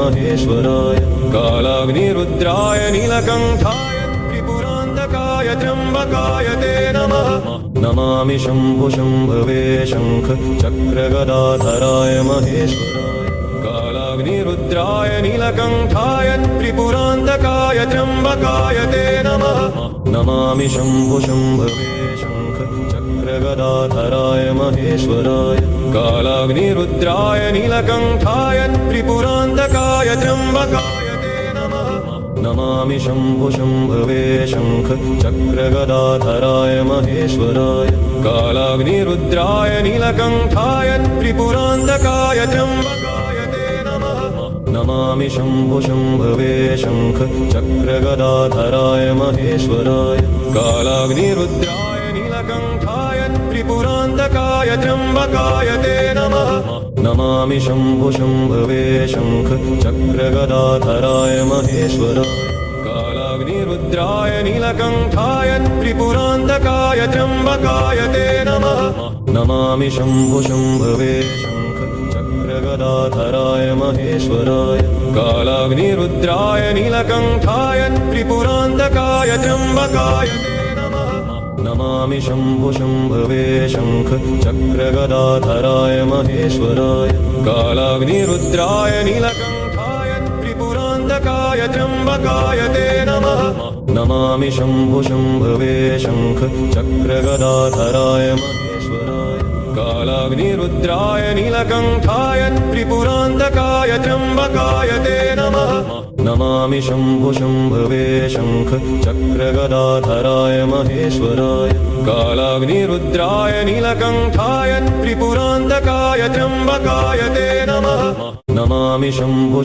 महेश्वराय कालाग्निरुद्राय नीलकण्ठाय त्रिपुरान्तकाय त्र्यम्बकाय ते नमः नमामि शम्भो शम्भवे शङ्ख चक्रगदाधराय महेश्वराय कालाग्निरुद्राय नीलकण्ठाय त्रिपुरान्तकाय त्र्यम्बकाय ते नमः नमामि शम्भो शम्भवे शङ्ख चक्रगदाधराय महेश्वराय कालाग्निरुद्राय नीलकण्ठाय त्रिपुरान्तकाय त्र्यम्बकाय ते नमः नमामि शम्भो शम्भवे शङ्ख चक्रगदाधराय महेश्वराय कालाग्निरुद्राय नीलकण्ठाय त्रिपुरान्तकाय त्र्यम्बकाय ते नमः नमामि शम्भो शम्भवे शङ्ख चक्रगदाधराय महेश्वराय कालाग्निरुद्राय नीलकण्ठाय त्रिपुरान्तकाय त्र्यम्बकाय ते नमः नमामि शम्भो शम्भवे शङ्ख चक्रगदाधराय महेश्वराय कालाग्निरुद्राय नीलकण्ठाय त्रिपुरान्तकाय त्र्यम्बकाय ते नमः नमामि शम्भो शम्भवे शङ्ख चक्रगदाधराय महेश्वराय कालाग्निरुद्राय नीलकण्ठाय त्रिपुरान्तकाय त्र्यम्बकाय ते नमः नमामि शम्भो शम्भवे शङ्ख चक्रगदाधराय महेश्वराय कालाग्निरुद्राय नीलकण्ठाय त्रिपुरान्तकाय त्र्यम्बकाय ते नमः नमामि शम्भो शम्भवे शङ्ख चक्रगदाधराय महेश्वराय कालाग्निरुद्राय नीलकण्ठाय त्रिपुरान्तकाय त्र्यम्बकाय ते नमः नमामि शम्भो शम्भवे शङ्ख चक्रगदाधराय महेश्वराय कालाग्निरुद्राय नीलकण्ठाय त्रिपुरान्तकाय त्र्यम्बकाय ते नमः नमामि शम्भो